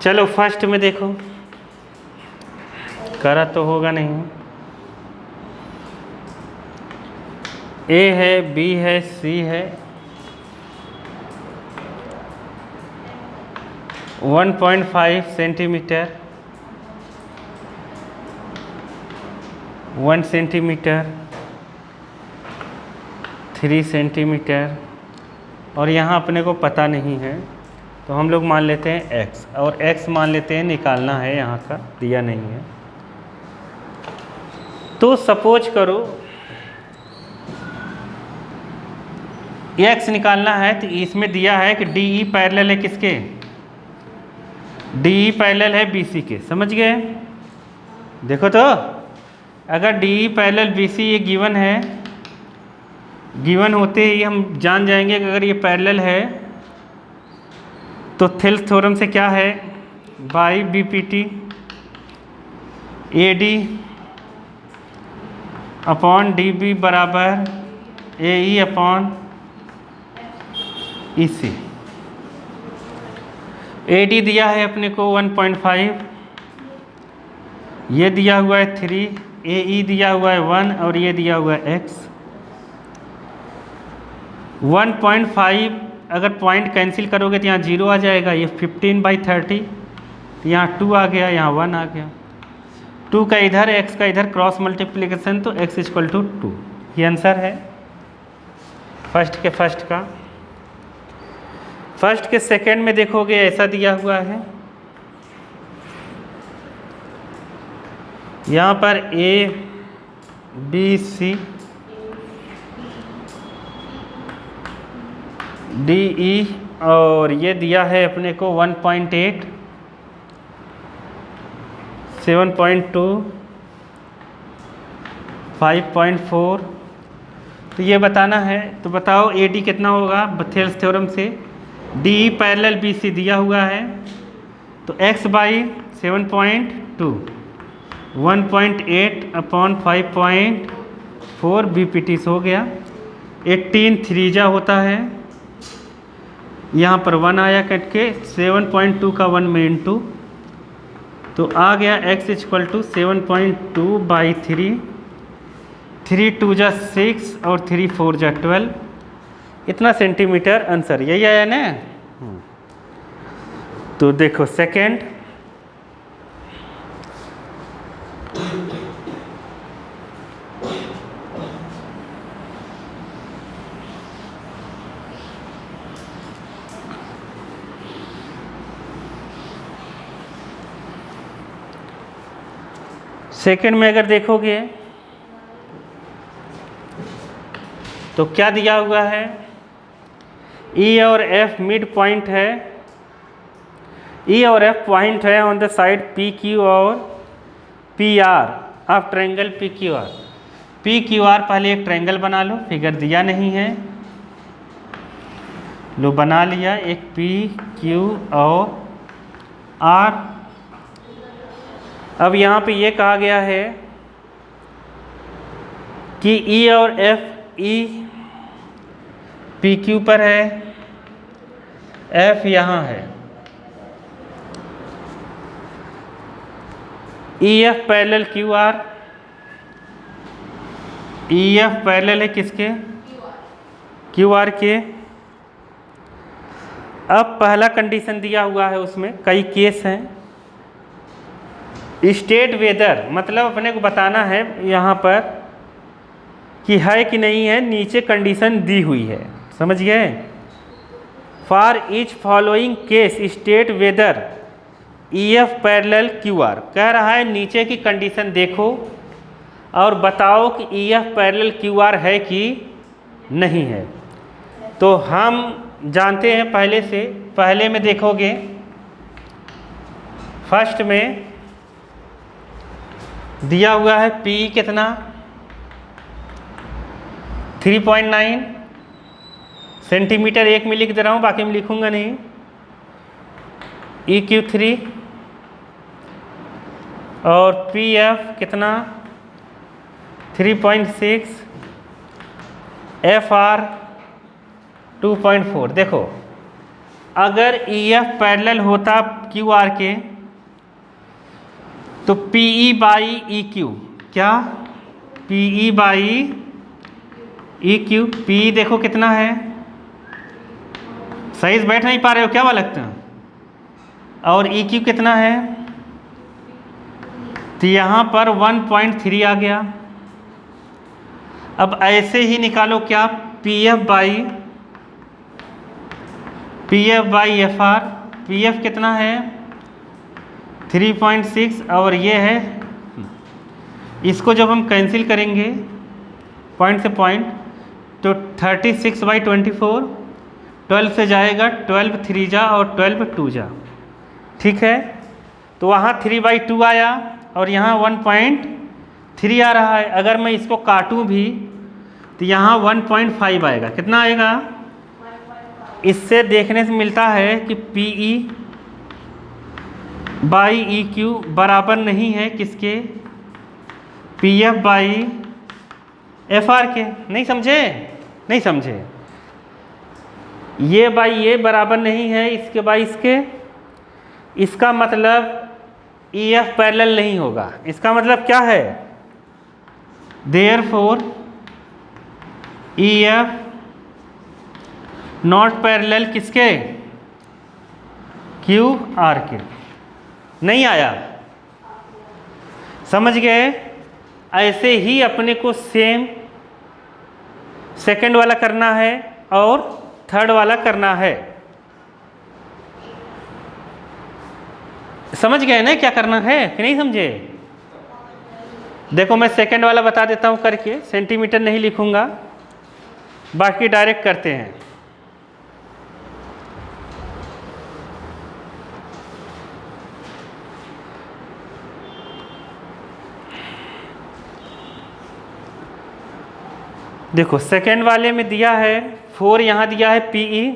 चलो फर्स्ट में देखो, करा तो होगा नहीं। ए है, बी है, सी है, 1.5 सेंटीमीटर, 1 सेंटीमीटर, 3 सेंटीमीटर, और यहाँ अपने को पता नहीं है तो हम लोग मान लेते हैं x, और x मान लेते हैं, निकालना है, यहाँ का दिया नहीं है। तो सपोज करो x निकालना है तो इसमें दिया है कि DE पैरेलल है किसके, DE पैरेलल है BC के, समझ गए। देखो तो अगर DE पैरेलल BC ये गिवन है, गिवन होते ही हम जान जाएंगे कि अगर ये पैरेलल है तो थेल्स थ्योरम से क्या है, by BPT AD upon DB बराबर AE अपॉन EC। AD दिया है अपने को 1.5, ये दिया हुआ है 3, AE दिया हुआ है 1 और ये दिया हुआ है x। 1.5 अगर पॉइंट कैंसिल करोगे तो यहाँ 0 आ जाएगा, ये 15/30, तो यहाँ 2 आ गया, यहाँ 1 आ गया। 2 का इधर, x का इधर क्रॉस मल्टीप्लिकेशन, तो x = 2। ये आंसर है फर्स्ट के फर्स्ट का। फर्स्ट के सेकंड में देखोगे ऐसा दिया हुआ है, यहाँ पर A B C D E और ये दिया है अपने को 1.8, 7.2, 5.4। तो ये बताना है, तो बताओ AD कितना होगा थेल्स थ्योरम से। DE पैरेलल BC दिया हुआ है तो x/7.2 1.8 अपॉन 5.4 BPT हो गया। 18 3 होता है, यहाँ पर 1 आया कट के, 7.2 का 1 में इंटू, तो आ गया x = 7.2/3, 3 2 जा 6 और 3 4 जा 12, इतना सेंटीमीटर आंसर यही आया ना। तो देखो सेकंड, सेकंड में अगर देखोगे तो क्या दिया हुआ है, E और F मिड पॉइंट है, E और F पॉइंट है ऑन द साइड PQ और PR of triangle PQR। PQR पहले एक ट्रायंगल बना लो, फिगर दिया नहीं है, लो बना लिया एक PQ और R। अब यहाँ पे ये कहा गया है कि E और F, E PQ पर है, F यहाँ है, EF parallel QR, EF parallel है किसके, QR के। अब पहला कंडीशन दिया हुआ है, उसमें कई केस हैं। स्टेट वेदर मतलब अपने को बताना है यहाँ पर कि है कि नहीं है, नीचे कंडीशन दी हुई है, समझ गए। For each following case state whether EF parallel QR, कह रहा है नीचे की कंडीशन देखो और बताओ कि EF पैरेलल QR है कि नहीं है। तो हम जानते हैं पहले से, पहले में देखोगे फर्स्ट में दिया हुआ है P कितना 3.9 सेंटीमीटर, एक में लिख दे रहा हूँ, बाकी में लिखूंगा नहीं। EQ3 और PF कितना 3.6, FR 2.4। देखो अगर EF पैरेलल होता QR के तो PE बाई EQ, क्या PE बाई EQ, PE देखो कितना है, सही से बैठ नहीं पा रहे हो क्या बालक तुम, और EQ कितना है, तो यहाँ पर 1.3 आ गया। अब ऐसे ही निकालो क्या PF बाई FR, PF कितना है 3.6 और ये है, इसको जब हम कैंसिल करेंगे पॉइंट से पॉइंट तो 36/24, 12 से जाएगा 12 3 जा और 12 2 जा, ठीक है। तो वहाँ 3/2 आया और यहाँ 1.3 आ रहा है। अगर मैं इसको काटूँ भी तो यहाँ 1.5 आएगा, कितना आएगा, इससे देखने से मिलता है कि PE बाई EQ बराबर नहीं है किसके, PF बाई FR के। नहीं समझे, नहीं समझे, ये बाई ये बराबर नहीं है इसके बाई इसके, इसका मतलब EF पैरेलल नहीं होगा। इसका मतलब क्या है, देयरफॉर EF नॉट पैरेलल किसके, QR के। नहीं आया, समझ गए। ऐसे ही अपने को सेम सेकंड वाला करना है और थर्ड वाला करना है। समझ गए ना क्या करना है कि नहीं समझे। देखो मैं सेकंड वाला बता देता हूं करके, सेंटीमीटर नहीं लिखूंगा, बाकी डायरेक्ट करते हैं। देखो सेकेंड वाले में दिया है 4, यहाँ दिया है PE,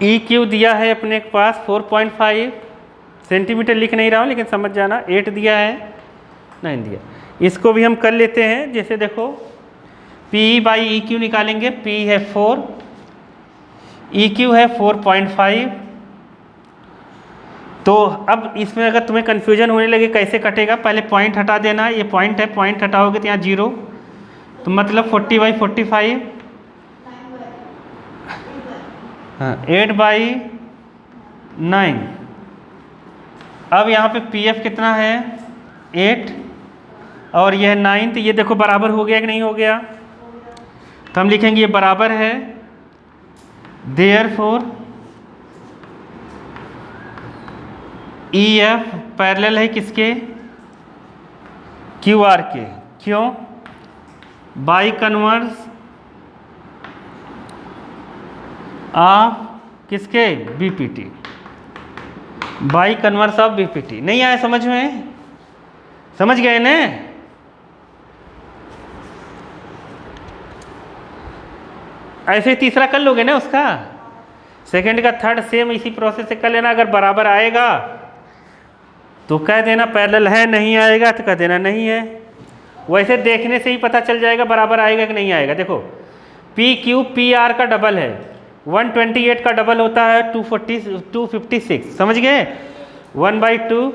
EQ दिया है अपने के पास 4.5 सेंटीमीटर, लिख नहीं रहा हूँ लेकिन समझ जाना, 8 दिया है, 9 दिया। इसको भी हम कर लेते हैं। जैसे देखो PE बाई EQ निकालेंगे, PE है 4, EQ है 4.5। तो अब इसमें अगर तुम्हें कन्फ्यूजन होने लगे कैसे कटेगा, पहले पॉइंट हटा देना, ये पॉइंट है, पॉइंट हटाओगे तो यहाँ 0, तो मतलब 40/45, हाँ 8/9। अब यहाँ पे PF कितना है 8 और यह 9, तो ये देखो बराबर हो गया कि नहीं हो गया, तो हम लिखेंगे ये बराबर है, देयरफॉर EF पैरेलल है किसके, QR के। क्यों, बाई कन्वर्स ऑफ किसके, BPT, by converse of BPT। नहीं आया समझ में, समझ गए ना। ऐसे तीसरा कर लोगे ना उसका, सेकंड का थर्ड सेम इसी प्रोसेस से कर लेना। अगर बराबर आएगा तो कह देना पैरेलल है, नहीं आएगा तो कह देना नहीं है। वैसे देखने से ही पता चल जाएगा बराबर आएगा कि नहीं आएगा। देखो PQ PR का डबल है, 128 का डबल होता है 256, समझ गए, 1/2,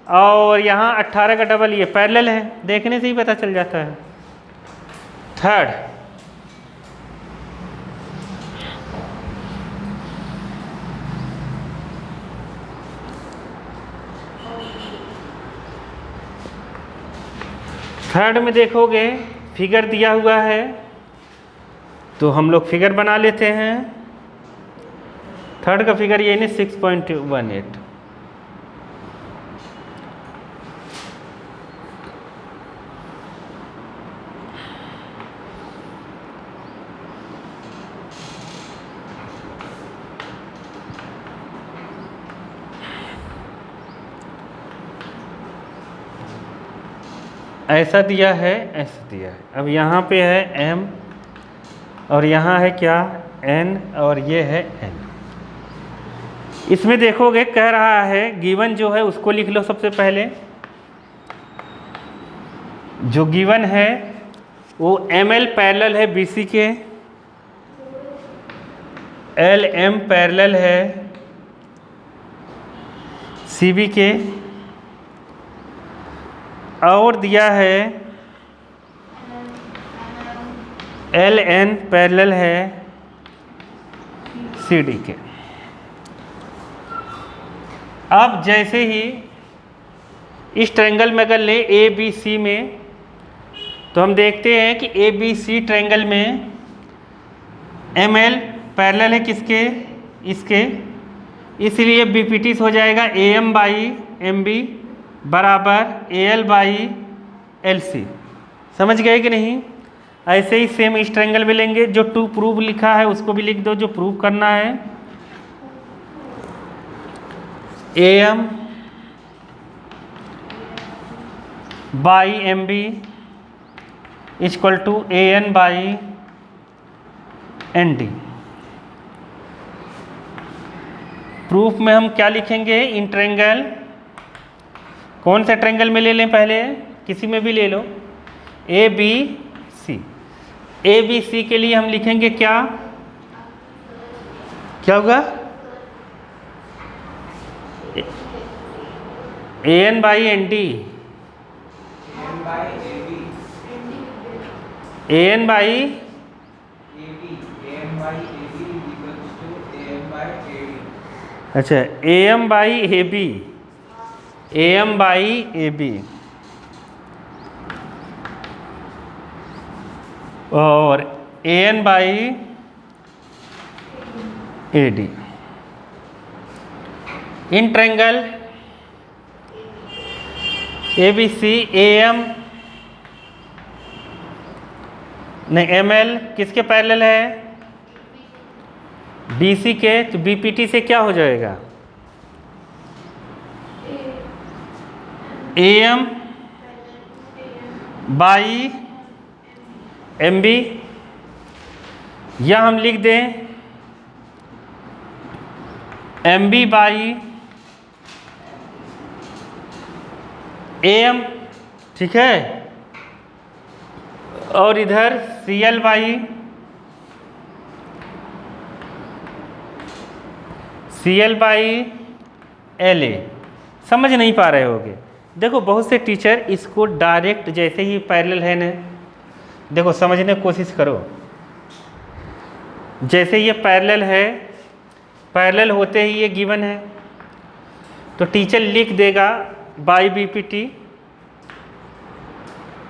और यहाँ 18 का डबल, ये पैरेलल है, देखने से ही पता चल जाता है। थर्ड में देखोगे फिगर दिया हुआ है, तो हम लोग फिगर बना लेते हैं। थर्ड का फिगर ये नहीं 6.18, ऐसा दिया है, ऐसा दिया है। अब यहाँ पे है M और यहाँ है क्या N और ये है N। इसमें देखोगे कह रहा है गिवन जो है उसको लिख लो सबसे पहले। जो गिवन है वो ML पैरेलल है BC के, एल एम पैरेलल है सी बी के, और दिया है एल एन पैरेलल है सी डी के। अब जैसे ही इस ट्रायंगल में अगर ले ए बी सी में, तो हम देखते हैं कि ए बी सी ट्रायंगल में एम एल पैरेलल है किसके, इसके, इसलिए बी पी टी हो जाएगा A M by M B बराबर A L by L C. समझ गए कि नहीं? ऐसे ही सेम इस ट्रायंगल में लेंगे, जो टू प्रूव लिखा है उसको भी लिख दो, जो प्रूव करना है A M by M B equal to A N by N D. Proof में हम क्या लिखेंगे? इन ट्रायंगल, कौन सा ट्रायंगल में ले लें? पहले किसी में भी ले लो, A B C. A B C के लिए हम लिखेंगे क्या, क्या होगा? A N by N D, A N by, अच्छा A M by A B, A M by A B, और A N by A D. In triangle A B C A M नहीं एम एल किसके parallel है? B C के, तो B P T से क्या हो जाएगा? A M by M B, या हम लिख दें M B by A M, ठीक है? और इधर C L by C L by L A. समझ नहीं पा रहे होगे। देखो बहुत से टीचर इसको डायरेक्ट जैसे ही पैरेलल है ना, देखो समझने की कोशिश करो। जैसे ये पैरेलल है, पैरेलल होते ही ये गिवन है, तो टीचर लिख देगा by B P T,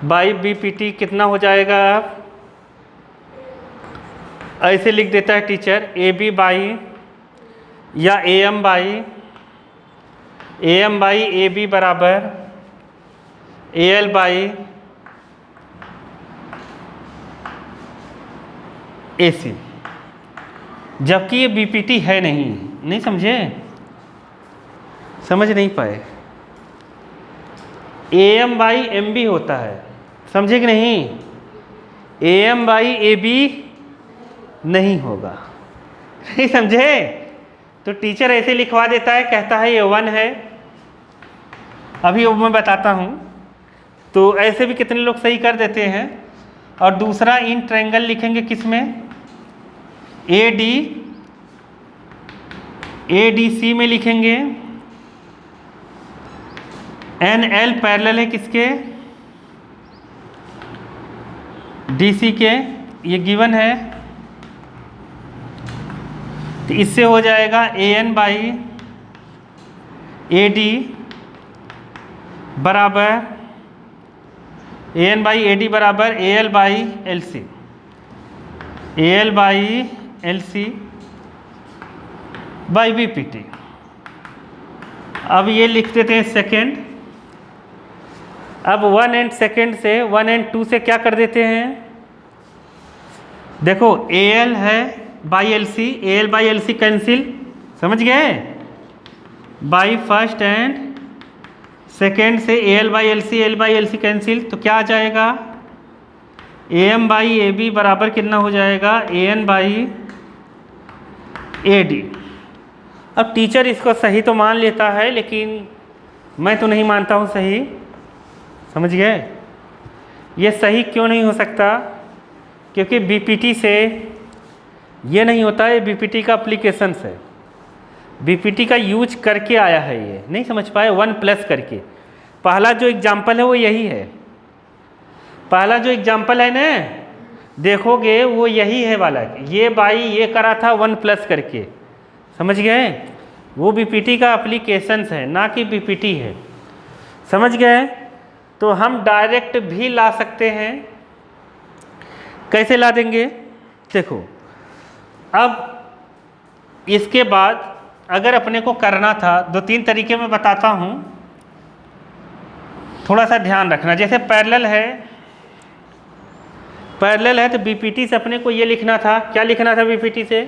by B P T कितना हो जाएगा? आप ऐसे लिख देता है टीचर ए बी बाई या A M by A B बराबर ए एल बाई ए सी, जबकि ये बी पी टी है नहीं समझे? समझ नहीं पाए? A M by M B होता है, समझे कि नहीं? A M by A B नहीं होगा, नहीं समझे? तो टीचर ऐसे लिखवा देता है, कहता है ये 1 है। अभी वो मैं बताता हूँ। तो ऐसे भी कितने लोग सही कर देते हैं। और दूसरा इन ट्रायंगल लिखेंगे किस में? ए डी सी में लिखेंगे। एन एल पैरेलल है किसके? डी सी के, ये गिवन है। तो इससे हो जाएगा A N by A D बराबर A N by A D बराबर A L by L C, A L by L C by B P T. अब ये लिख देते हैं सेकेंड। अब 1 एंड सेकेंड से 1 एंड 2 से क्या कर देते हैं? देखो ए एल है by L C, A L by L C cancel, समझ गए? बाई फर्स्ट एंड सेकेंड से A L by L C cancel, तो क्या आ जाएगा? A M by A B बराबर कितना हो जाएगा? A N by A D. अब टीचर इसको सही तो मान लेता है, लेकिन मैं तो नहीं मानता हूँ सही, समझ गए? ये सही क्यों नहीं हो सकता? क्योंकि बीपीटी से ये नहीं होता है, बीपीटी का एप्लीकेशंस है, बीपीटी का यूज करके आया है। ये नहीं समझ पाए, 1 प्लस करके। पहला जो एग्जाम्पल है वो यही है, पहला जो एग्जाम्पल है ना, देखोगे वो यही है वाला। ये बाई ये करा था 1 प्लस करके, समझ गए? वो बीपीटी का एप्लीकेशंस है, ना कि बीपीटी है, समझ गए? तो हम डायरेक्ट भी ला सकते हैं। कैसे ला देंगे? देखो, अब इसके बाद अगर अपने को करना था, 2-3 तरीके में बताता हूँ, थोड़ा सा ध्यान रखना। जैसे पैरेलल है, पैरेलल है तो बीपीटी से अपने को ये लिखना था, क्या लिखना था बीपीटी से?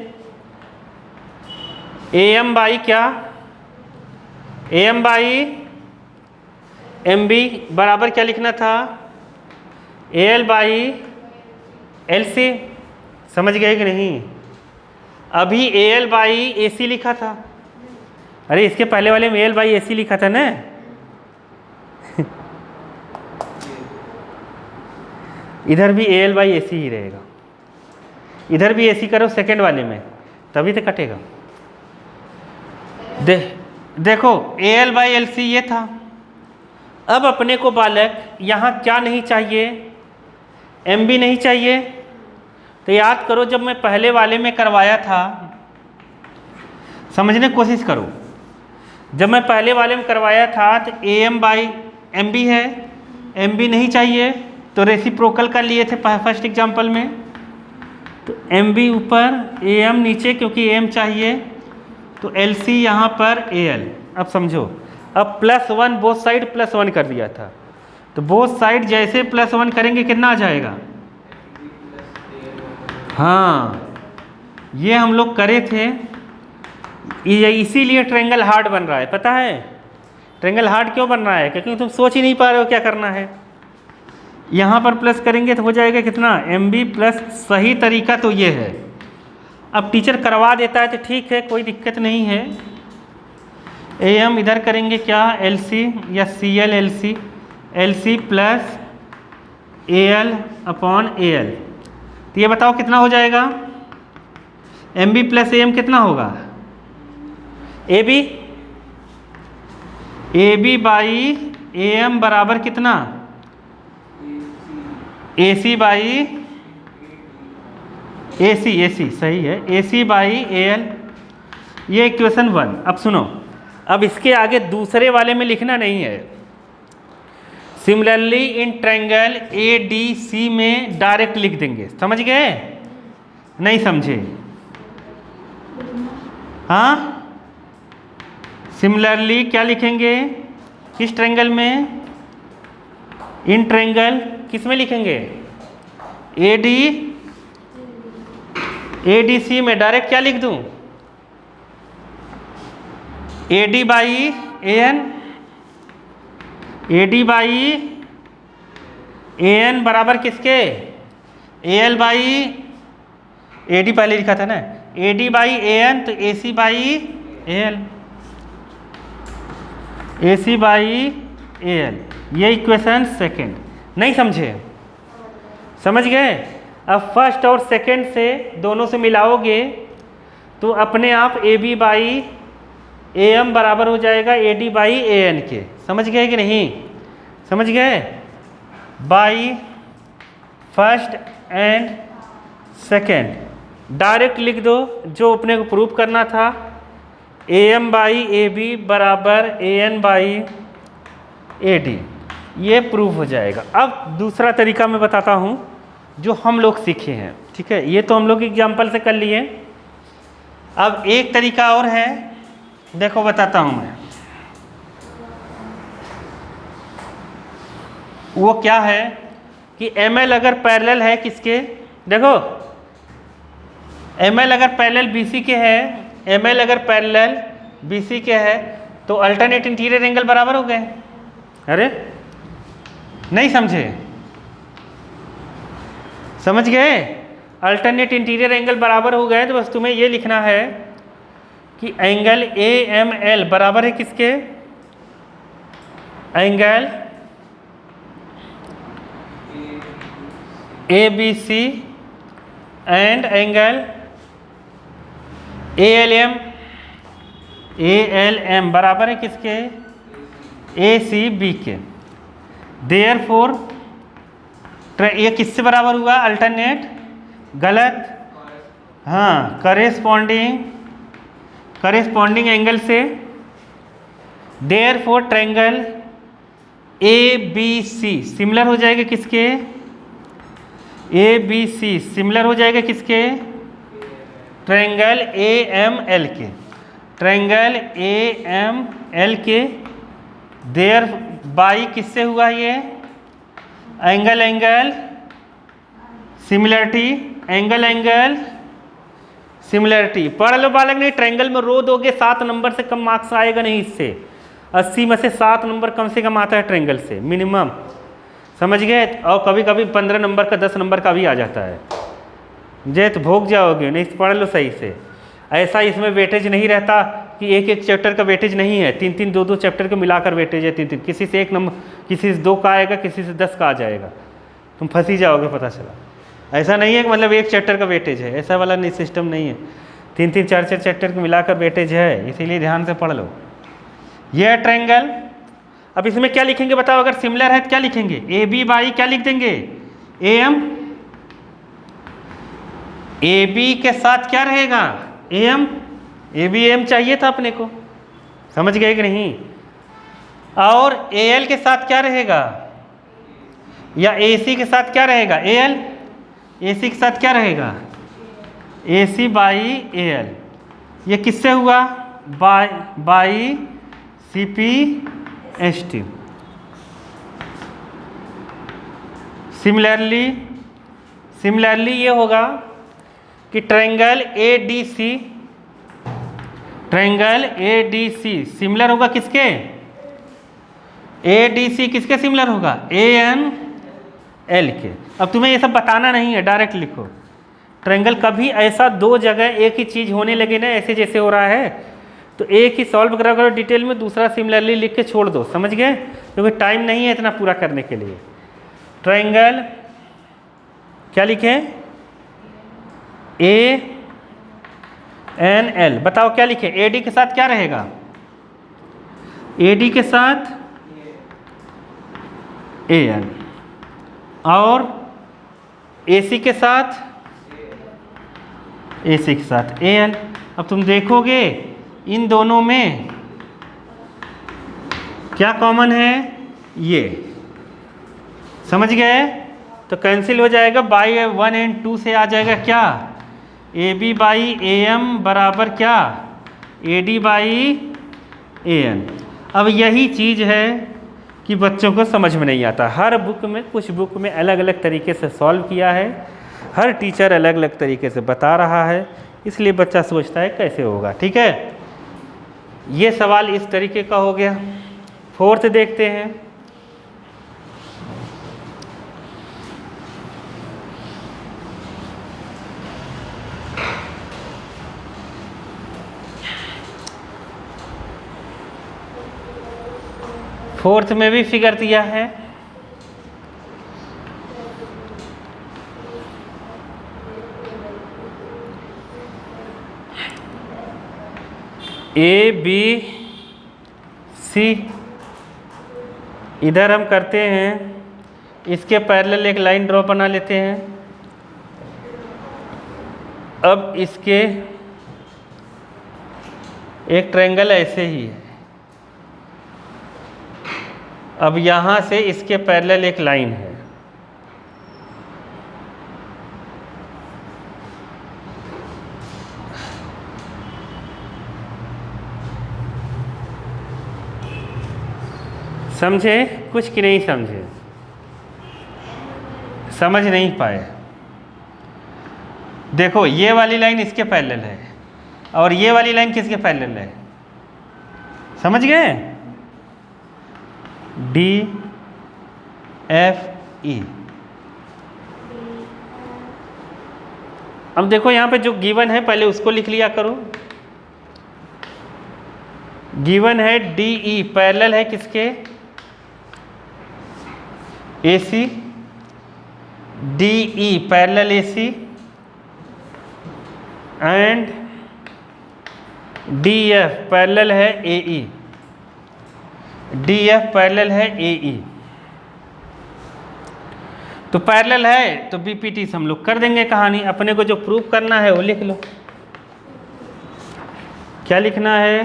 एम बाई क्या? एम बाई एम बी बराबर क्या लिखना था? L by L C. समझ गए कि नहीं? अभी एल बाई ए सी लिखा था, अरे इसके पहले वाले में एल बाई ए सी लिखा था ना। इधर भी एल बाई ए सी ही रहेगा, इधर भी ए सी करो सेकेंड वाले में, तभी तो कटेगा। देखो एल बाई एल सी ये था। अब अपने को बालक यहाँ क्या नहीं चाहिए? एम बी नहीं चाहिए। तो याद करो, जब मैं पहले वाले में करवाया था, समझने की कोशिश करो, जब मैं पहले वाले में करवाया था तो A M by M B है, एम बी नहीं चाहिए तो रेसिप्रोकल कर लिए थे फर्स्ट एग्जाम्पल में। तो एम बी ऊपर ए एम नीचे, क्योंकि एम चाहिए, तो एल सी यहाँ पर ए एल। अब समझो, अब +1 बोथ साइड +1 कर दिया था, तो बोथ साइड जैसे +1 करेंगे कितना आ जाएगा? हाँ, ये हम लोग करे थे, ये इसीलिए ट्रायंगल हार्ड बन रहा है। पता है ट्रायंगल हार्ड क्यों बन रहा है? क्योंकि तुम सोच ही नहीं पा रहे हो क्या करना है। यहाँ पर प्लस करेंगे तो हो जाएगा कितना? M B plus. सही तरीका तो ये है। अब टीचर करवा देता है तो ठीक है, कोई दिक्कत नहीं है। ए एम इधर करेंगे क्या? एल सी या C L L C, L C plus A L upon A L. तो ये बताओ कितना हो जाएगा? M B plus A M कितना होगा? A B, A B by A M बराबर कितना? ए सी बाई ए सी, ए सी सही है, A C by A L. ये इक्वेशन 1। अब सुनो, अब इसके आगे दूसरे वाले में लिखना नहीं है। Similarly in triangle A D C में डायरेक्ट लिख देंगे। समझ गए? नहीं समझे? हाँ, सिमिलरली क्या लिखेंगे? किस ट्रायंगल में? इन ट्रायंगल किस में लिखेंगे? A D, A D C में डायरेक्ट क्या लिख दूं? A D by A N, A D by A N बराबर किसके? A L by, A D पहले लिखा था ना, A D by A N, तो A C by A L, A C by A L. ये इक्वेशन सेकेंड। नहीं समझे? समझ गए? अब फर्स्ट और सेकेंड से दोनों से मिलाओगे तो अपने आप A B by A M बराबर हो जाएगा A D by A N के। समझ गए कि नहीं? समझ गए? By first and second direct लिख दो जो अपने को प्रूव करना था। A M by A B बराबर A N by A D, ये प्रूव हो जाएगा। अब दूसरा तरीका मैं बताता हूँ जो हम लोग सीखे हैं। ठीक है, ये तो हम लोग एग्जाम्पल से कर लिए। अब एक तरीका और है, देखो बताता हूँ मैं। वो क्या है कि एम एल अगर पैरेलल है किसके? देखो एम एल अगर पैरेलल बी सी के है, एम एल अगर पैरेलल बी सी के है तो अल्टरनेट इंटीरियर एंगल बराबर हो गए। अरे नहीं समझे? समझ गए? अल्टरनेट इंटीरियर एंगल बराबर हो गए तो बस तुम्हें ये लिखना है कि एंगल ए एम एल बराबर है किसके? Angle A B C and angle ALM बराबर है किसके? ACB के। देयरफॉर ये किससे बराबर हुआ? अल्टरनेट, गलत, हाँ, करेस्पॉन्डिंग एंगल से। देयरफॉर ट्रायंगल ABC सिमिलर हो जाएगा किसके? ABC सिमिलर हो जाएगा किसके? ट्रायंगल AML के। ट्रायंगल AML के। देयर बाई किससे हुआ ये? Angle similarity, angle similarity. पढ़ लो बालक, नहीं ट्रायंगल में रो दोगे 7 नंबर से कम मार्क्स आएगा नहीं इससे। 80 में से 7 नंबर कम से कम आता है ट्रायंगल से मिनिमम, समझ गए? और कभी कभी 15 नंबर का 10 नंबर का भी आ जाता है। जे तो भोग जाओगे, नहीं पढ़ लो सही से। ऐसा इसमें वेटेज नहीं रहता कि एक एक चैप्टर का वेटेज नहीं है, 3-3 2-2 चैप्टर के मिलाकर वेटेज है 3-3। किसी से 1 नंबर, किसी से 2 का आएगा, किसी से 10 का आ जाएगा, तुम फंसी जाओगे पता चला। ऐसा नहीं है कि मतलब एक चैप्टर का वेटेज है, ऐसा वाला नहीं, सिस्टम नहीं है। 3-3 4-4 चैप्टर के मिलाकर वेटेज है, इसीलिए ध्यान से पढ़ लो। यह है ट्रायंगल। अब इसमें क्या लिखेंगे बताओ? अगर सिमिलर है तो क्या लिखेंगे? AB बाई क्या लिख देंगे? AM। AB के साथ क्या रहेगा? AM। ABM चाहिए था अपने को, समझ गए कि नहीं? और AL के साथ क्या रहेगा? या AC के साथ क्या रहेगा? AL। AC के साथ क्या रहेगा? AC by AL। ये किससे हुआ? By CPST। सिमिलरली ये होगा कि ट्रायंगल ADC सिमिलर होगा किसके? ADC किसके सिमिलर होगा? ANL के। अब तुम्हें ये सब बताना नहीं है, डायरेक्ट लिखो। ट्रायंगल कभी ऐसा 2 जगह एक ही चीज होने लगे ना, ऐसे जैसे हो रहा है, तो एक ही सॉल्व करा करो डिटेल में, दूसरा सिमिलरली लिख के छोड़ दो, समझ गए? क्योंकि टाइम नहीं है इतना पूरा करने के लिए। ट्रायंगल क्या लिखें? ANL। बताओ क्या लिखें? AD के साथ क्या रहेगा? AD के साथ AN और AC के साथ AL। अब तुम देखोगे इन दोनों में क्या कॉमन है? ये, समझ गए? तो कैंसिल हो जाएगा, बाई 1 और 2 से आ जाएगा क्या? AB बाई AM बराबर क्या? AD by AN। अब यही चीज़ है कि बच्चों को समझ में नहीं आता। हर बुक में, कुछ बुक में अलग अलग तरीके से सॉल्व किया है, हर टीचर अलग अलग तरीके से बता रहा है, इसलिए बच्चा सोचता है कैसे होगा। ठीक है, ये सवाल इस तरीके का हो गया। 4th देखते हैं। फोर्थ में भी फिगर दिया है। ABC इधर हम करते हैं, इसके पैरेलल एक लाइन ड्रॉ बना लेते हैं। अब इसके एक ट्रायंगल ऐसे ही है। अब यहाँ से इसके पैरेलल एक लाइन है, समझे कुछ कि नहीं समझे? समझ नहीं पाए? देखो ये वाली लाइन इसके पैरेलल है और ये वाली लाइन किसके पैरेलल है? समझ गए? DFE। अब देखो यहाँ पे जो गिवन है पहले उसको लिख लिया करो। गिवन है DE पैरेलल है किसके? AC। DE parallel AC and D F parallel है ए ई, डी एफ पैरेलल है ए ई, तो पैरेलल है तो बीपीटी से हम लोग कर देंगे कहानी। अपने को जो प्रूफ करना है वो लिख लो। क्या लिखना है?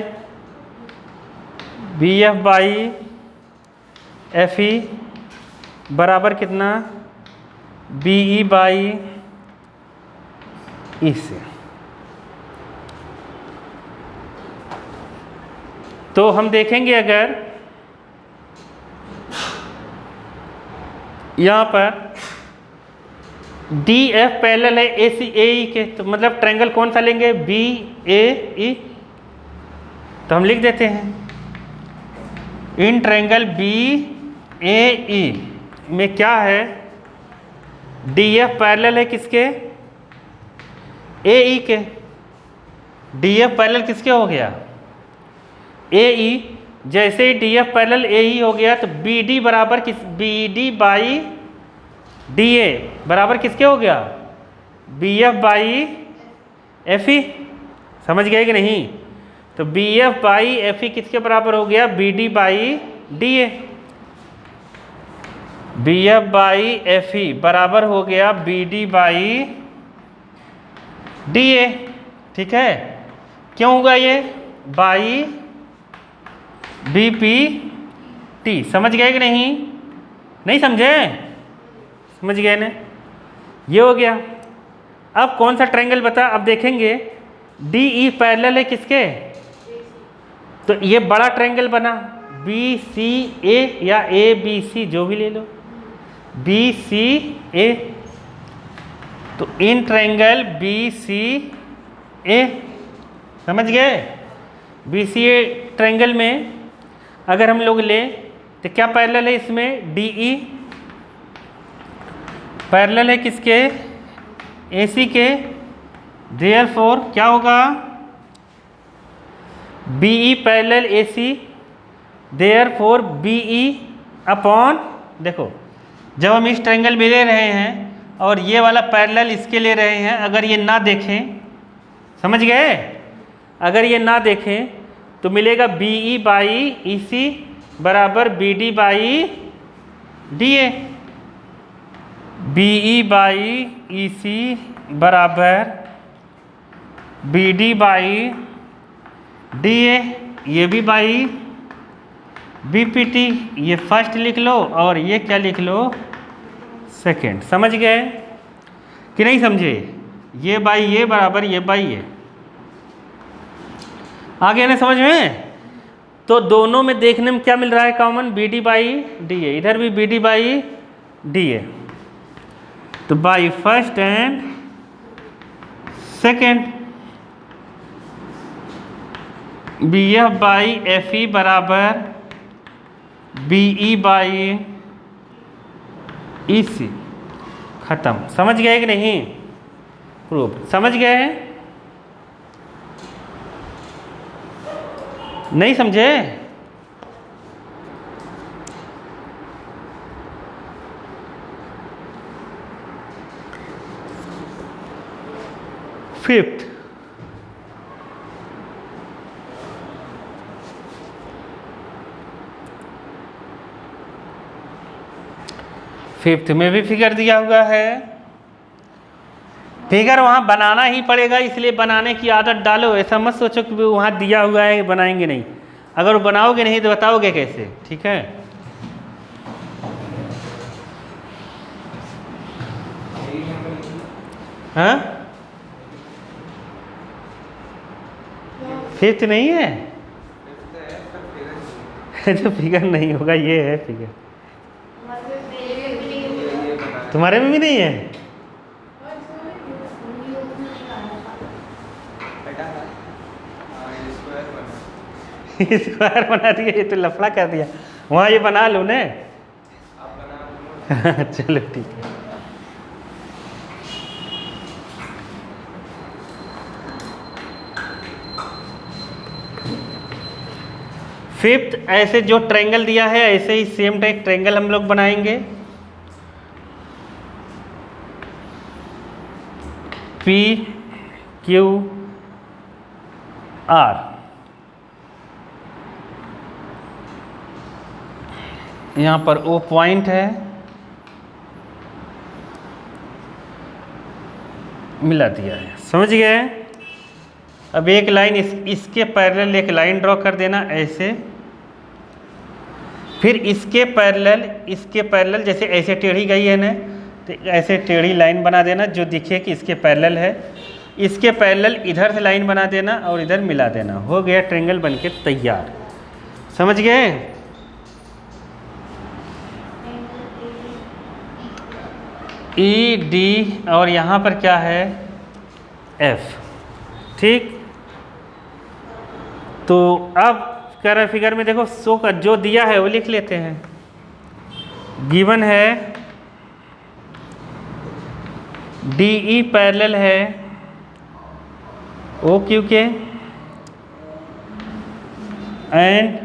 B F by F E बराबर कितना? बी ई बाई ई से। तो हम देखेंगे अगर यहाँ पर डी एफ पैरेलल है ए सी ए ई के, तो मतलब ट्रायंगल कौन सा लेंगे? बी ए ई। तो हम लिख देते हैं इन ट्रायंगल बी ए ई में क्या है? डी एफ पैरेलल है किसके? ए ई के। डी एफ पैरेलल किसके हो गया? A E. जैसे ही D F parallel A E हो गया तो बी डी बराबर किस? B D by D A बराबर किसके हो गया? B F by F E. समझ गए कि नहीं? तो B F by F E किसके बराबर हो गया? B D by D A. B F by F E बराबर हो गया B D by D A. ठीक है, क्यों होगा ये? By B P T. समझ गए कि नहीं? नहीं समझे? समझ गए ना? ये हो गया। अब कौन सा ट्रायंगल बता? अब देखेंगे डी ई पैरेलल है किसके? तो ये बड़ा ट्रायंगल बना बी सी ए या ए बी सी, जो भी ले लो, बी सी ए। तो इन ट्रायंगल बी सी ए, समझ गए? बी सी ए ट्रायंगल में अगर हम लोग ले तो क्या पैरेलल है इसमें? डी ई पैरेलल है किसके? ए सी के। देयरफॉर क्या होगा? B E parallel A C, therefore B E upon, देखो जब हम इस ट्रायंगल में ले रहे हैं और ये वाला पैरेलल इसके ले रहे हैं, अगर ये ना देखें, समझ गए? अगर ये ना देखें तो मिलेगा B E by E C बराबर B D by D A. B E by E C बराबर B D by D A. ये भी बाई बी पी टी, ये फर्स्ट लिख लो और ये क्या लिख लो? सेकेंड। समझ गए कि नहीं समझे? ये बाई ये बराबर ये बाई ये। आगे ना समझ में? तो दोनों में देखने में क्या मिल रहा है common? B D by D A. इधर भी B D by D A. तो by first and second B F by F E बराबर बी ई बाई ई सी। खत्म। समझ गए कि नहीं? प्रूफ। समझ गए? नहीं समझे? फिफ्थ, फिफ्थ में भी फिगर दिया हुआ है। फिगर वहाँ बनाना ही पड़ेगा, इसलिए बनाने की आदत डालो। ऐसा मत सोचो कि वहाँ दिया हुआ है बनाएंगे नहीं। अगर वो बनाओगे नहीं तो बताओगे कैसे? ठीक है। हाँ, फिफ्थ नहीं है तो फिगर नहीं होगा। ये है फिगर। तुम्हारे में भी नहीं है? स्क्वायर बना दिया, ये तो लफड़ा कर दिया। वहाँ ये बना लो ने। चलो ठीक है। फिफ्थ, ऐसे जो ट्रायंगल दिया है ऐसे ही सेम टाइप ट्रायंगल हम लोग बनाएंगे। P Q are. यहाँ पर ओ पॉइंट है, मिला दिया है, समझ गए। अब एक लाइन इसके पैरेलल एक लाइन ड्रॉ कर देना ऐसे, फिर इसके पैरेलल जैसे ऐसे टेढ़ी गई है ना, तो ऐसे टेढ़ी लाइन बना देना जो दिखे कि इसके पैरेलल है। इसके पैरेलल इधर से लाइन बना देना और इधर मिला देना, हो गया ट्रायंगल बनके तैयार। समझ गए। ई डी और यहाँ पर क्या है एफ, ठीक। तो अब कह रहा फिगर में देखो शो का जो दिया है वो लिख लेते हैं। गिवन है डी ई पैरेलल है ओ क्यू के एंड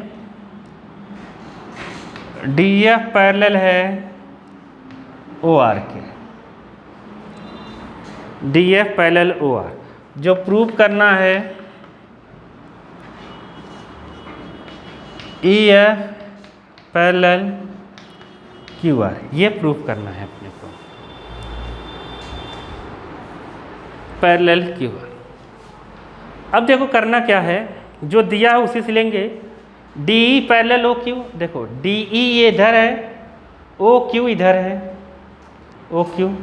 डी एफ पैरेलल है ओ आर के। D F parallel O R जो प्रूव करना है, E F parallel Q R, ये प्रूव करना है अपने को, पैरेलल क्यू आर। अब देखो करना क्या है, जो दिया है उसी से लेंगे। D E parallel O Q, देखो डी ई ये इधर है, ओ क्यू इधर है, ओ क्यू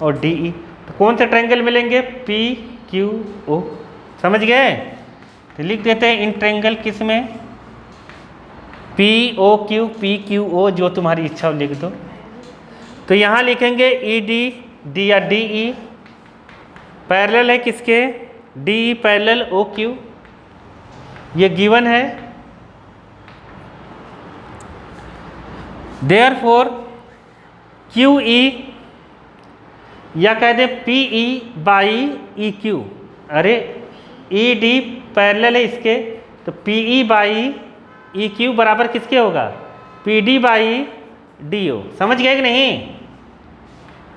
और डी ई, तो कौन से ट्रायंगल मिलेंगे, पी क्यू ओ। समझ गए। तो लिख देते हैं इन ट्रायंगल किस में, P O Q, P Q O, जो तुम्हारी इच्छा हो लिख दो। तो यहाँ लिखेंगे ई डी, डी या डी ई पैरेलल है किसके, D E parallel O Q, ये गिवन है। देयरफॉर क्यू ई या कह दे P E by E Q, अरे ई डी पैरेलल है इसके, तो P E by E Q बराबर किसके होगा, P D by D O. समझ गए कि नहीं,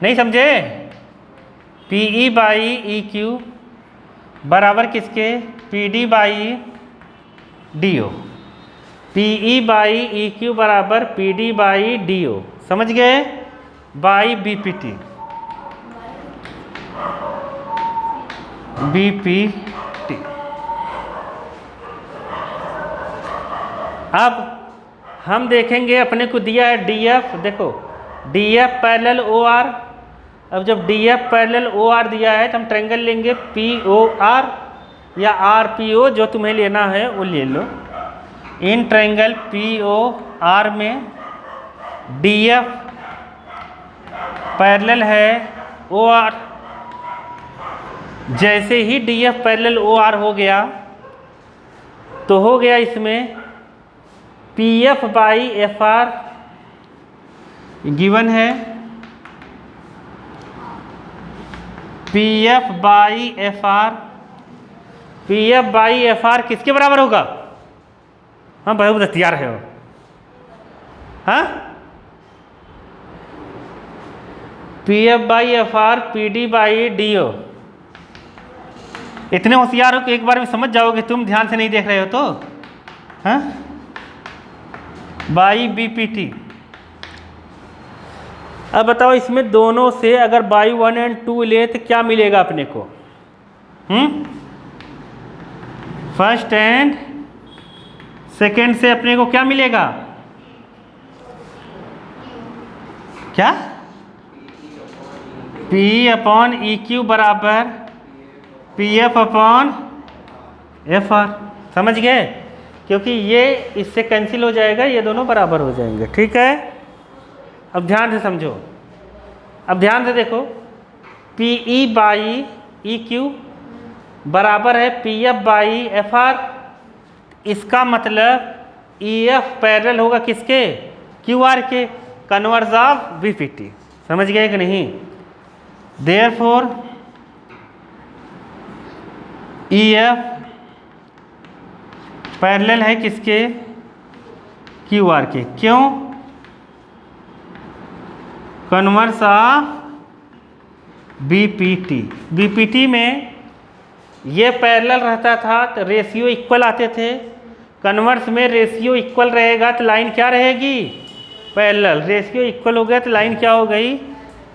नहीं समझे। P E by E Q बराबर किसके, P D by D O. P E by E Q बराबर P D by D O, समझ गए, by B P T, B P T. अब हम देखेंगे, अपने को दिया है डी एफ, देखो D F parallel O R. अब जब D F parallel O R दिया है तो हम ट्रायंगल लेंगे पी ओ आर या आर पी ओ, जो तुम्हें लेना है वो ले लो। In triangle P O R में डी एफ पैरेलल है ओ आर। जैसे ही D F parallel O R हो गया तो हो गया इसमें P F by F R given है, P F by F R, P F by F R किसके बराबर होगा, हाँ बहुत तैयार है वो, हाँ P F by F R P D by D O. इतने होशियार हो कि एक बार में समझ जाओगे, तुम ध्यान से नहीं देख रहे हो तो, हाँ बाई बी पी टी। अब बताओ इसमें दोनों से अगर बाई 1 एंड 2 ले तो क्या मिलेगा अपने को, फर्स्ट एंड सेकेंड से अपने को क्या मिलेगा, क्या पी अपॉन ई क्यू बराबर P F upon F R. समझ गए, क्योंकि ये इससे कैंसिल हो जाएगा, ये दोनों बराबर हो जाएंगे, ठीक है। अब ध्यान से समझो, अब ध्यान से देखो, P E by E Q बराबर है P F by F R. इसका मतलब ई एफ पैरेलल होगा किसके, क्यू आर के, converse of B P T. समझ गए कि नहीं। देयरफॉर ई एफ पैरेलल है किसके, क्यू आर के, क्यों, converse of B P T. B P T में ये पैरेलल रहता था तो रेशियो इक्वल आते थे, कन्वर्स में रेशियो इक्वल रहेगा तो लाइन क्या रहेगी, पैरेलल। रेशियो इक्वल हो गया तो लाइन क्या हो गई,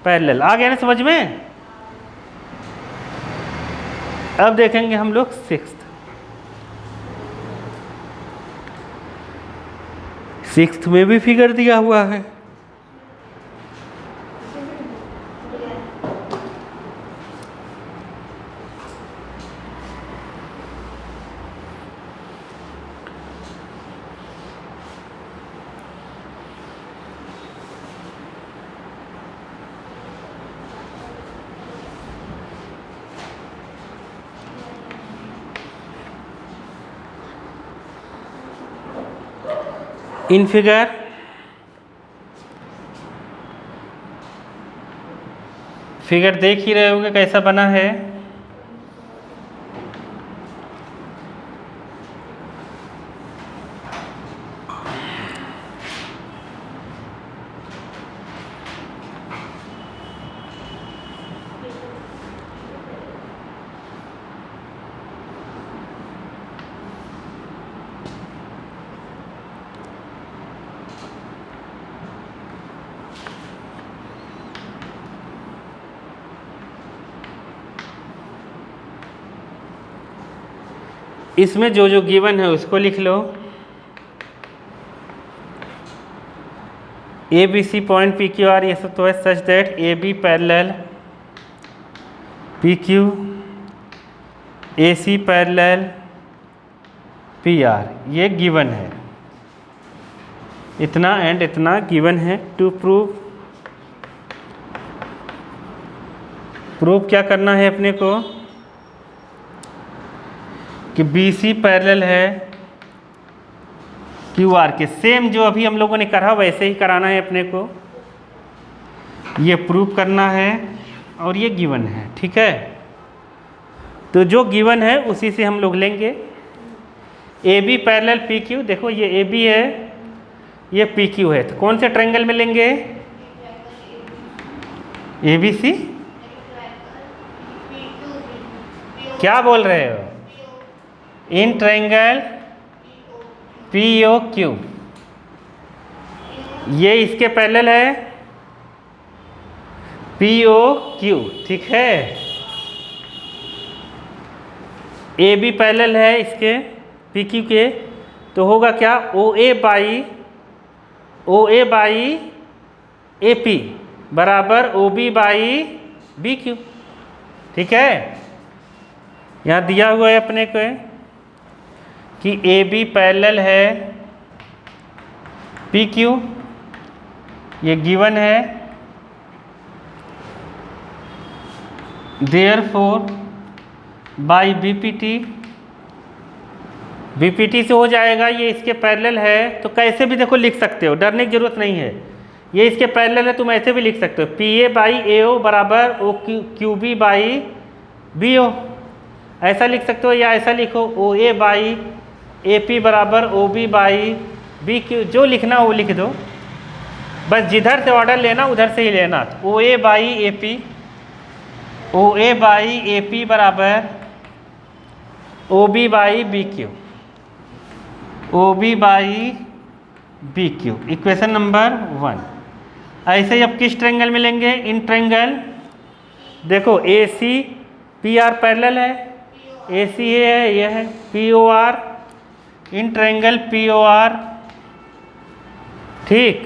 पैरेलल। आ गया ना समझ में। अब देखेंगे हम लोग सिक्स्थ में भी फिगर दिया हुआ है। इन फिगर देख ही रहे होंगे कैसा बना है। इसमें जो जो गिवन है उसको लिख लो। A B C point P Q R ये सब तो है such that A B parallel P Q, A C parallel P R, ये गिवन है। इतना एंड इतना गिवन है। टू प्रूव क्या करना है अपने को कि बी सी पैरेलल है क्यू आर के। सेम जो अभी हम लोगों ने करा वैसे ही कराना है अपने को, ये प्रूव करना है और ये गिवन है। ठीक है, तो जो गिवन है उसी से हम लोग लेंगे। A B parallel P Q, देखो ये ए बी है ये पी क्यू है, तो कौन से ट्रायंगल में लेंगे, ए बी सी। क्या बोल रहे हो, in triangle P O Q, ये इसके पैरेलल है पी ओ क्यू। ठीक है, ए बी पैरेलल है इसके पी क्यू के, तो होगा क्या, ओ ए बाई ए पी बराबर O B by B Q. ठीक है, यहाँ दिया हुआ है अपने को कि ए बी पैरेलल है पी क्यू, ये गिवन है। Therefore by B P T से हो जाएगा, ये इसके पैरेलल है तो कैसे भी देखो लिख सकते हो, डरने की जरूरत नहीं है। ये इसके पैरेलल है, तुम ऐसे भी लिख सकते हो, P A by A O बराबर O Q B by B O, ऐसा लिख सकते हो। या ऐसा लिखो, ओ ए बाई ए पी बराबर O B by B Q, जो लिखना वो लिख दो, बस जिधर से ऑर्डर लेना उधर से ही लेना। O A by A P, O A by A P बराबर O B by B Q, O B by B Q, equation number 1। ऐसे ही अब किस ट्रायंगल में लेंगे, इन ट्रायंगल, देखो A C P R parallel है, ए सी है, यह है P O R, in triangle P O R. ठीक,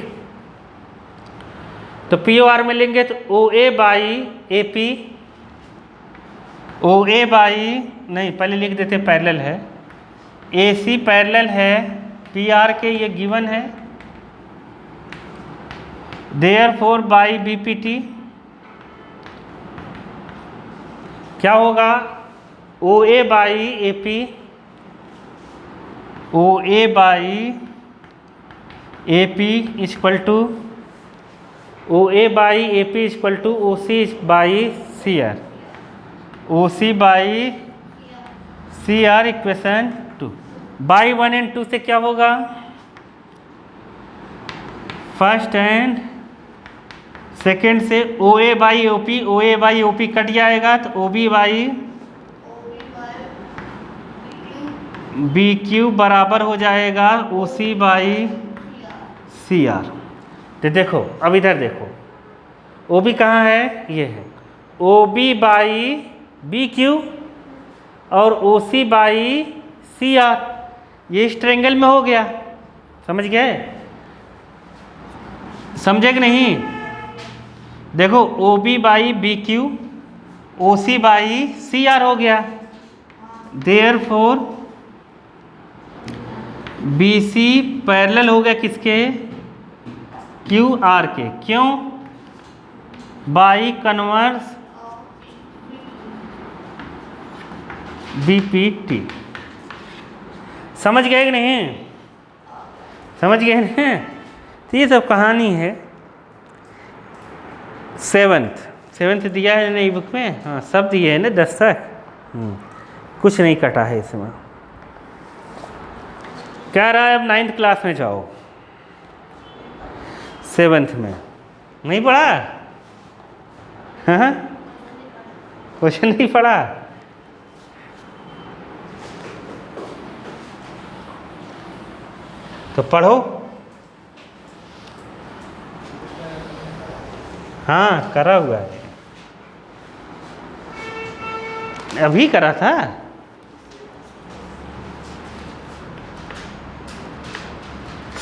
तो पी ओ आर में लेंगे तो O A by A P, O A by, नहीं पहले लिख देते पैरेलल है, ए सी पैरेलल है पी आर के, ये गिवन है। Therefore by B P T क्या होगा, O A by A P, O A by A P equal to O A by A P equal to O C by C R, O C by C R, equation 2। By 1 and 2 से क्या होगा, first and second से O A by O P, O A by O P cut जाएगा तो O B by B Q बराबर हो जाएगा ओ C by C are. तो देखो अब इधर देखो, ओ बी कहाँ है, ये है O B by B Q और O C by C are, ये इस ट्रायंगल में हो गया। समझ गए, समझे कि नहीं? देखो O B by B Q O C by C R हो गया, देयरफॉर बी सी पैरेलल हो गया किसके, क्यू आर के। क्यों? By converse B P T. समझ गए कि नहीं? समझ गए ना? तो ये सब कहानी है। सेवन्थ दिया है नहीं बुक में? हाँ सब दिए है ना 10 तक। कुछ नहीं कटा है इसमें। कह रहा है अब 9th क्लास में जाओ, 7th में नहीं पढ़ा? हाँ क्वेश्चन नहीं पढ़ा? तो पढ़ो। हाँ करा हुआ है, अभी करा था।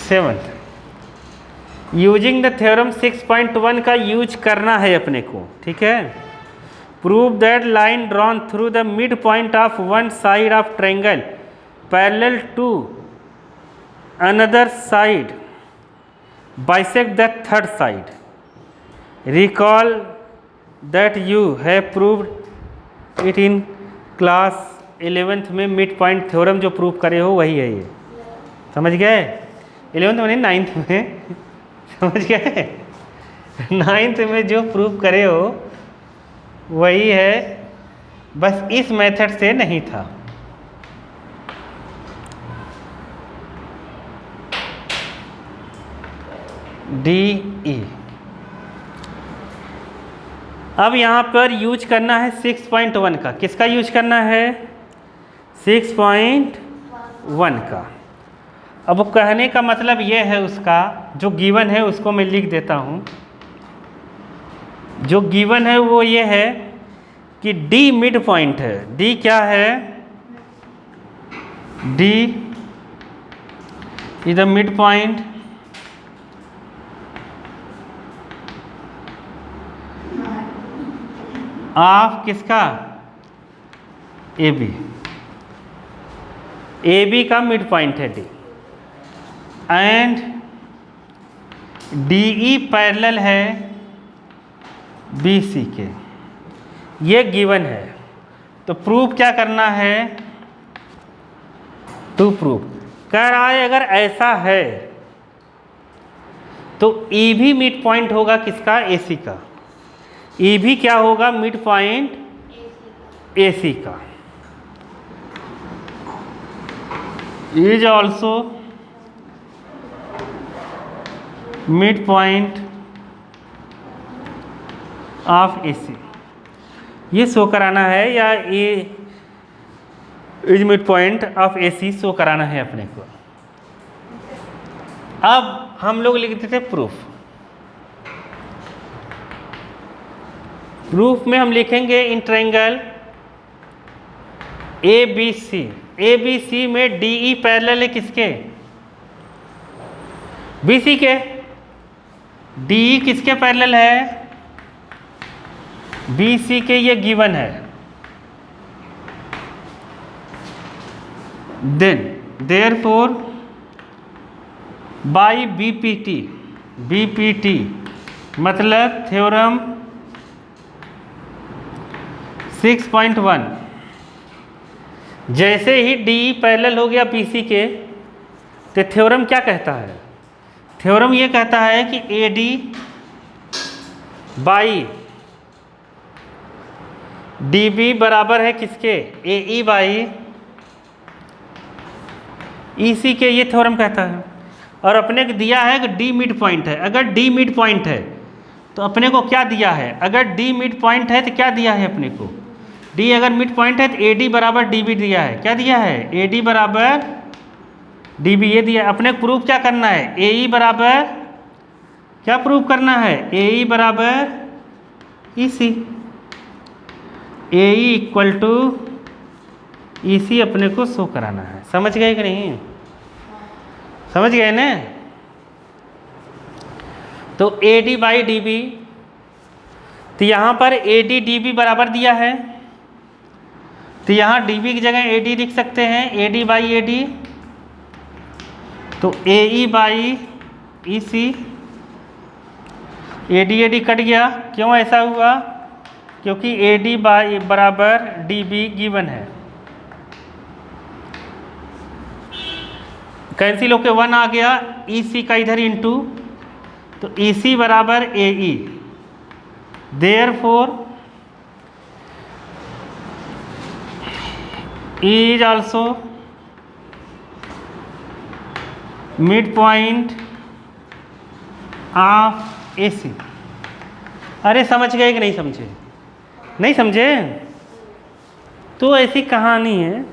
सेवंथ यूजिंग द थ्योरम 6.1 का यूज करना है अपने को, ठीक है। Prove that line drawn through the mid point of one side of triangle parallel to another side bisect the third side. Recall that you have proved it in class 11th में mid point theorem जो prove करे हो वही है ये। समझ गए? 11th में नहीं 9th में समझ गए? 9th में जो प्रूव करे हो वही है, बस इस मेथड से नहीं था। D E. अब यहाँ पर यूज करना है 6.1 का। किसका यूज करना है? 6.1 का। अब वो कहने का मतलब ये है, उसका जो गिवन है उसको मैं लिख देता हूँ। जो गिवन है वो ये है कि डी मिड पॉइंट है। डी क्या है? D is the mid point of किसका? A B. ए बी का मिड पॉइंट है D, and D E parallel है बी सी के। ये गिवन है, तो प्रूफ क्या करना है? टू प्रूफ कह रहा है अगर ऐसा है तो ई भी मिड पॉइंट होगा किसका? ए सी का। ई भी क्या होगा? मिड पॉइंट ए सी का। Is also mid point of A C. ये शो कराना है, या ये is mid point of A C show कराना है अपने को। अब हम लोग लिखते थे प्रूफ। प्रूफ में हम लिखेंगे in triangle A B C. A B C में डी ई पैरेलल है किसके? बी सी के। डी ई किसके पैरेलल है? बी सी के। ये गिवन है। Then therefore by B P T. B P T मतलब थ्योरम 6.1, जैसे ही डी ई पैरेलल हो गया पी सी के, तो थ्योरम क्या कहता है? थ्योरम ये कहता है कि A D by D B बराबर है किसके? ए ई बाई ई सी के। ये थ्योरम कहता है। और अपने को दिया है कि डी मिड पॉइंट है। अगर डी मिड पॉइंट है तो अपने को क्या दिया है? अगर डी मिड पॉइंट है तो क्या दिया है अपने को? डी अगर मिड पॉइंट है तो ए डी बराबर डी बी दिया है। क्या दिया है? ए डी बराबर डी बी, ये दिया। अपने प्रूफ क्या करना है? ए ई बराबर, क्या प्रूफ करना है? ए ई बराबर ई C, A E equal to ई सी अपने को शो कराना है। समझ गए कि नहीं? समझ गए ना? तो A D by D B, तो यहाँ पर ए डी डी बी बराबर दिया है, तो यहाँ डी बी की जगह ए डी लिख सकते हैं, A D by A D, तो A E by E C, A D cut गया। क्यों ऐसा हुआ? क्योंकि ए डी बाई बराबर डी बी गिवन है। कैंसिल होके 1 आ गया, ई सी का इधर इंटू, तो ई सी बराबर A E, therefore E is also mid point of A C. अरे समझ गए कि नहीं समझे? नहीं समझे? तो ऐसी कहानी है।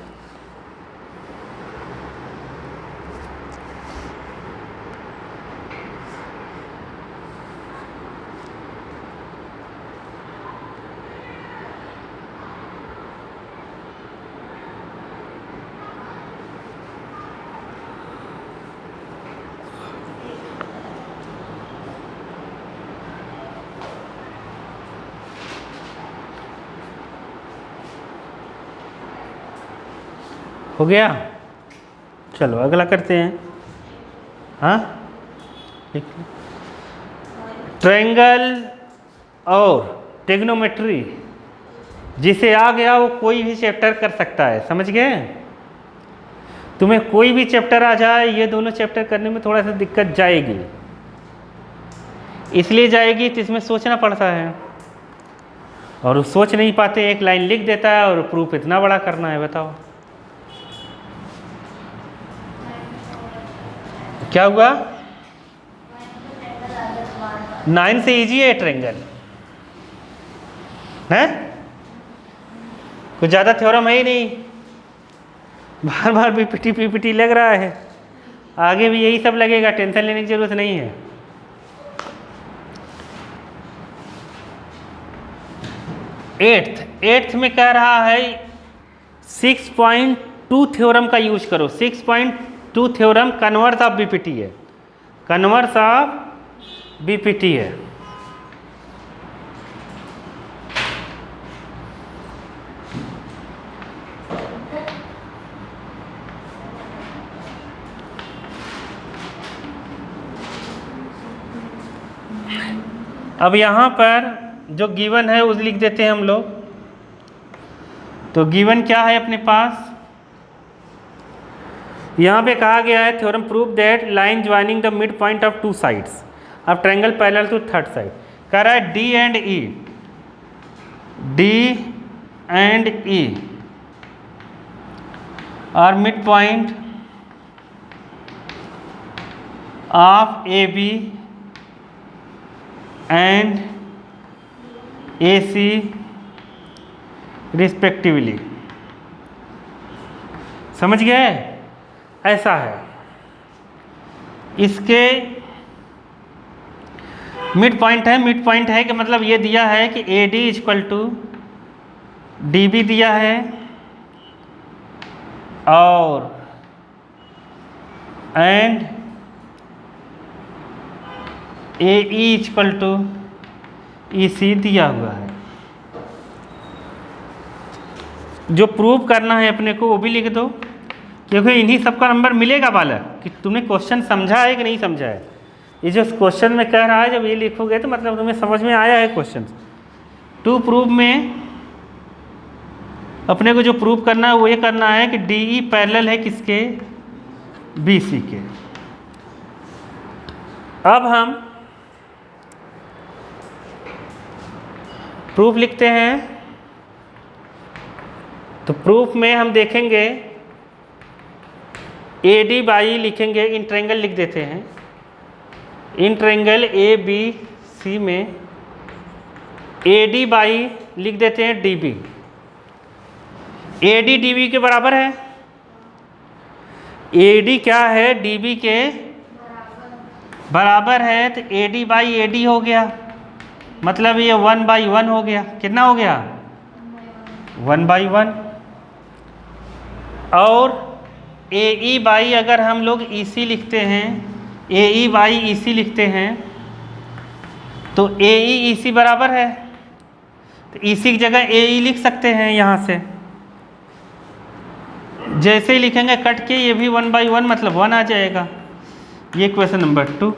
हो गया? चलो अगला करते हैं। हाँ, ट्रायंगल और ट्रिग्नोमेट्री, जिसे आ गया वो कोई भी चैप्टर कर सकता है। समझ गए? तुम्हें कोई भी चैप्टर आ जाए, ये दोनों चैप्टर करने में थोड़ा सा दिक्कत जाएगी। इसलिए जाएगी कि इसमें सोचना पड़ता है, और वो सोच नहीं पाते, एक लाइन लिख देता है और प्रूफ इतना बड़ा करना है। बताओ क्या हुआ? 9 से इजी है ट्रायंगल है, कुछ ज़्यादा थ्योरम है ही नहीं, बार बार पीपीटी पीपीटी लग रहा है, आगे भी यही सब लगेगा, टेंशन लेने की जरूरत नहीं है। एट्थ में कह रहा है 6.2 थ्योरम का यूज करो। 6.2 थ्योरम कन्वर्स ऑफ बीपीटी है, कन्वर्स ऑफ बीपीटी है। अब यहाँ पर जो गिवन है उस लिख देते हैं हम लोग। तो गिवन क्या है अपने पास? यहाँ पे कहा गया है theorem prove that line joining the mid point of two sides of triangle parallel to third side. कह रहा है D and E, D and E are mid point of A B and A C respectively. समझ गए? ऐसा है, इसके mid point है। Mid point है कि मतलब ये दिया है कि A D equal to D B दिया है और and A E equal to ई सी दिया हुआ है। जो प्रूव करना है अपने को वो भी लिख दो, क्योंकि इन्हीं सबका नंबर मिलेगा बालक कि तुमने क्वेश्चन समझा है कि नहीं समझा है। ये जो क्वेश्चन में कह रहा है जब ये लिखोगे तो मतलब तुम्हें समझ में आया है क्वेश्चन। टू प्रूव में अपने को जो प्रूव करना है वो ये करना है कि डी ई पैरेलल है किसके? बी सी के। अब हम प्रूफ लिखते हैं। तो प्रूफ में हम देखेंगे ए डी बाई लिखेंगे, इन ट्रायंगल लिख देते हैं। इन ट्रायंगल ए बी सी में ए डी बाई लिख देते हैं डी बी, AD DB के बराबर है। AD क्या है, DB के बराबर है, तो AD बाई AD हो गया, मतलब ये 1/1 हो गया। कितना हो गया? 1/1। और AE बाई, अगर हम लोग EC लिखते हैं, AE बाई EC लिखते हैं, तो AE EC बराबर है, तो EC की जगह AE लिख सकते हैं यहाँ से। जैसे ही लिखेंगे कट के, ये भी 1/1 मतलब 1 आ जाएगा। ये क्वेश्चन नंबर 2।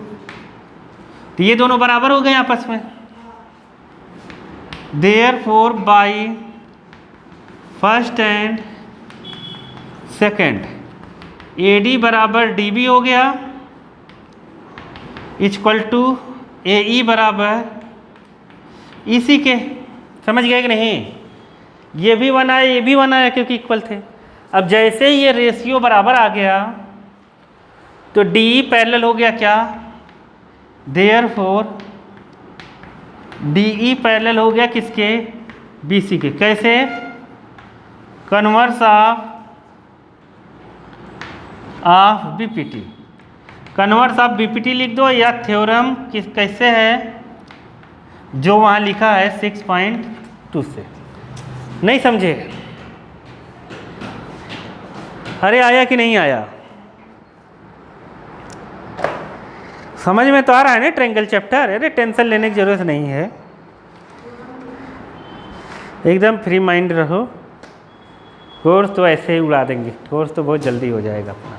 तो ये दोनों बराबर हो गए आपस में। Therefore by first and second AD बराबर DB हो गया, इक्वल टू AE बराबर EC के। समझ गए कि नहीं? ये भी 1 आया, ये भी 1 आया, क्योंकि इक्वल थे। अब जैसे ही ये रेशियो बराबर आ गया, तो DE पैरेलल हो गया क्या? देयरफॉर DE पैरेलल हो गया किसके? BC के। कैसे? Converse of BPT। Converse of BPT लिख दो, या थ्योरम कैसे है जो वहाँ लिखा है 6.2 से। नहीं समझे? अरे आया कि नहीं आया? समझ में तो आ रहा है ना ट्रायंगल चैप्टर? अरे टेंशन लेने की ज़रूरत नहीं है, एकदम फ्री माइंड रहो। कोर्स तो ऐसे ही उड़ा देंगे, कोर्स तो बहुत जल्दी हो जाएगा अपना।